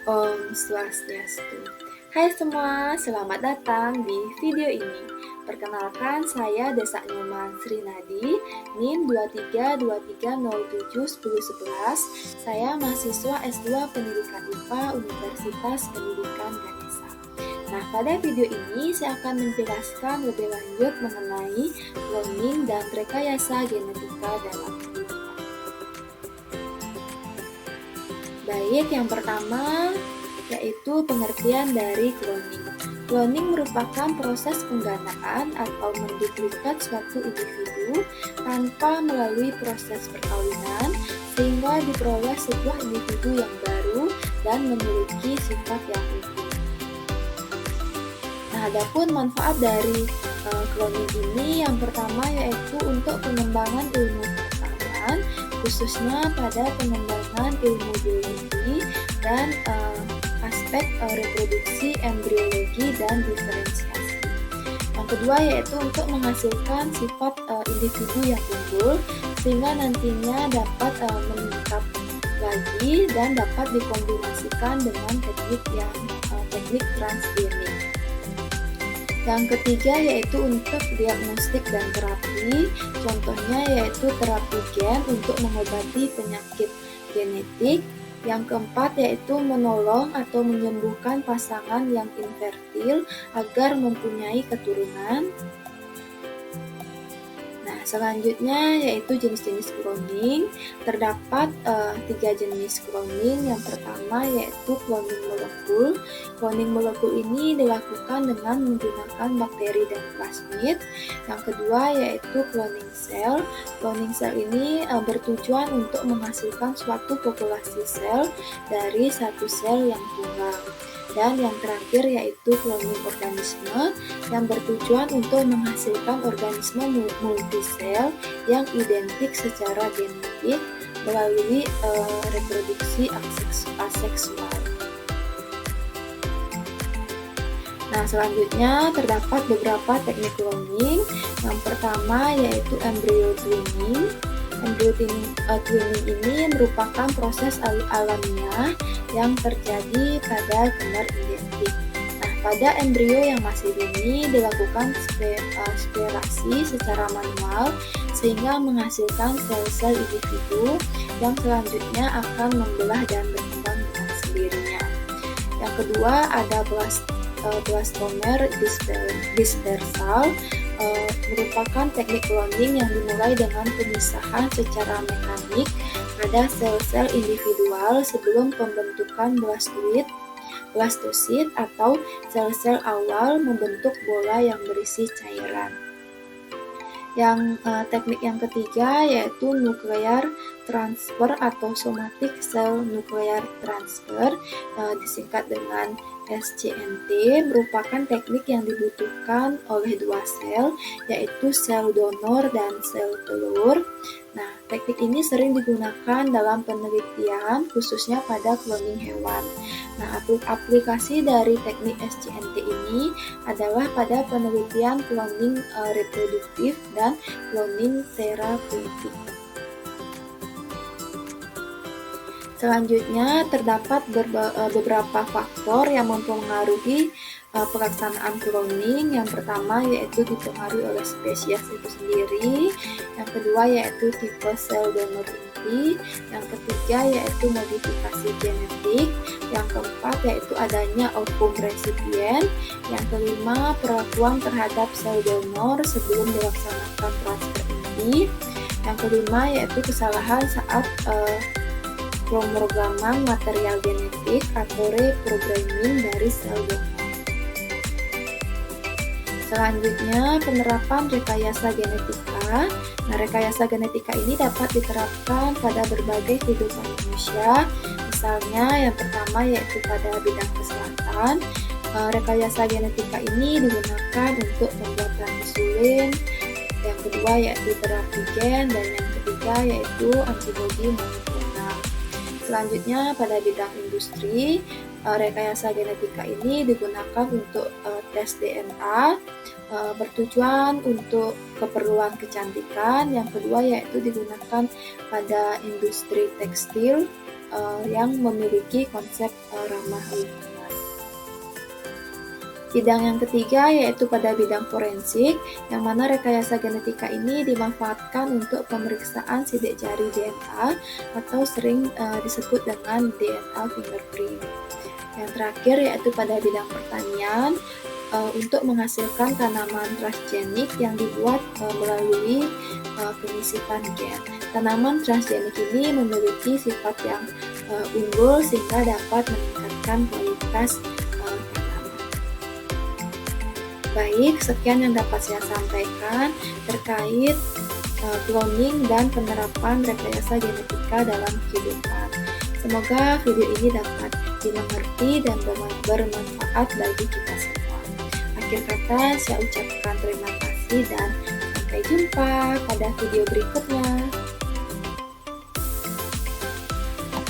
Om Swastiastu. Hai semua, selamat datang di video ini. Perkenalkan, saya Desa Nyoman Srinadi, NIM 2323071011. Saya mahasiswa S2 Pendidikan IPA Universitas Pendidikan Ganesha. Nah, pada video ini saya akan menjelaskan lebih lanjut mengenai cloning dan rekayasa genetika dalam kehidupan. Baik, yang pertama yaitu pengertian dari cloning. Cloning merupakan proses penggandaan atau menduplikat suatu individu tanpa melalui proses perkawinan sehingga diperoleh sebuah individu yang baru dan memiliki sifat yang unik. Nah, adapun manfaat dari cloning ini yang pertama yaitu untuk pengembangan ilmu pengetahuan, khususnya pada pengembangan ilmu biologi dan aspek reproduksi, embriologi, dan diferensiasi. Yang kedua yaitu untuk menghasilkan sifat individu yang unggul sehingga nantinya dapat meningkat lagi dan dapat dikombinasikan dengan teknik transgenik. Yang ketiga yaitu untuk diagnostik dan terapi, contohnya yaitu terapi gen untuk mengobati penyakit genetik. Yang keempat yaitu menolong atau menyembuhkan pasangan yang infertil agar mempunyai keturunan. Nah, selanjutnya yaitu jenis-jenis cloning. Terdapat 3 jenis cloning. Yang pertama yaitu cloning molekul. Cloning molekul ini dilakukan dengan menggunakan bakteri dan plasmid. Yang kedua yaitu cloning sel. Cloning sel ini bertujuan untuk menghasilkan suatu populasi sel dari satu sel yang tunggal. Dan yang terakhir yaitu cloning organisme yang bertujuan untuk menghasilkan organisme multisel yang identik secara genetik melalui reproduksi aseksual. Nah, selanjutnya terdapat beberapa teknik cloning. Yang pertama yaitu embryo twinning. Embryo twinning ini merupakan proses alamiah yang terjadi pada kembar identik. Nah, pada embrio yang masih dini dilakukan spirasi secara manual sehingga menghasilkan sel-sel individu yang selanjutnya akan membelah dan berkembang dengan sendirinya. Yang kedua ada blastomer dispersal. Merupakan teknik cloning yang dimulai dengan pemisahan secara mekanik pada sel-sel individual sebelum pembentukan blastosit atau sel-sel awal membentuk bola yang berisi cairan. Teknik yang ketiga yaitu nuclear transfer atau somatic cell nuclear transfer, disingkat dengan SCNT, merupakan teknik yang dibutuhkan oleh dua sel, yaitu sel donor dan sel telur. Nah, teknik ini sering digunakan dalam penelitian, khususnya pada cloning hewan. Nah, aplikasi dari teknik SCNT ini adalah pada penelitian cloning reproduktif dan cloning terapeutik. Selanjutnya, terdapat beberapa faktor yang mempengaruhi pelaksanaan cloning. Yang pertama yaitu dipengaruhi oleh spesies itu sendiri. Yang kedua yaitu tipe sel donor inti. Yang ketiga yaitu modifikasi genetik. Yang keempat yaitu adanya ovum resipien. Yang kelima perlakuan terhadap sel donor sebelum dilaksanakan transfer inti. Yang kelima yaitu kesalahan saat pemrograman material genetik atau reprogramming dari sel donor. Selanjutnya, penerapan rekayasa genetika. Nah, rekayasa genetika ini dapat diterapkan pada berbagai kehidupan manusia. Misalnya, yang pertama yaitu pada bidang kesehatan. Rekayasa genetika ini digunakan untuk pembuatan insulin. Yang kedua yaitu terapi gen, dan yang ketiga yaitu antibodi monoklonal. Selanjutnya pada bidang industri, rekayasa genetika ini digunakan untuk tes DNA, bertujuan untuk keperluan kecantikan. Yang kedua yaitu digunakan pada industri tekstil. yang memiliki konsep ramah lingkungan. Bidang yang ketiga yaitu pada bidang forensik, yang mana rekayasa genetika ini dimanfaatkan untuk pemeriksaan sidik jari DNA atau sering disebut dengan DNA fingerprint. Yang terakhir yaitu pada bidang pertanian, untuk menghasilkan tanaman transgenik yang dibuat melalui penyisipan gen. Tanaman transgenik ini memiliki sifat yang unggul sehingga dapat meningkatkan kualitas tanaman. Baik, sekian yang dapat saya sampaikan terkait cloning dan penerapan rekayasa genetika dalam kehidupan. Semoga video ini dapat dimengerti dan bermanfaat bagi kita semua. Akhir kata, saya ucapkan terima kasih dan sampai jumpa pada video berikutnya.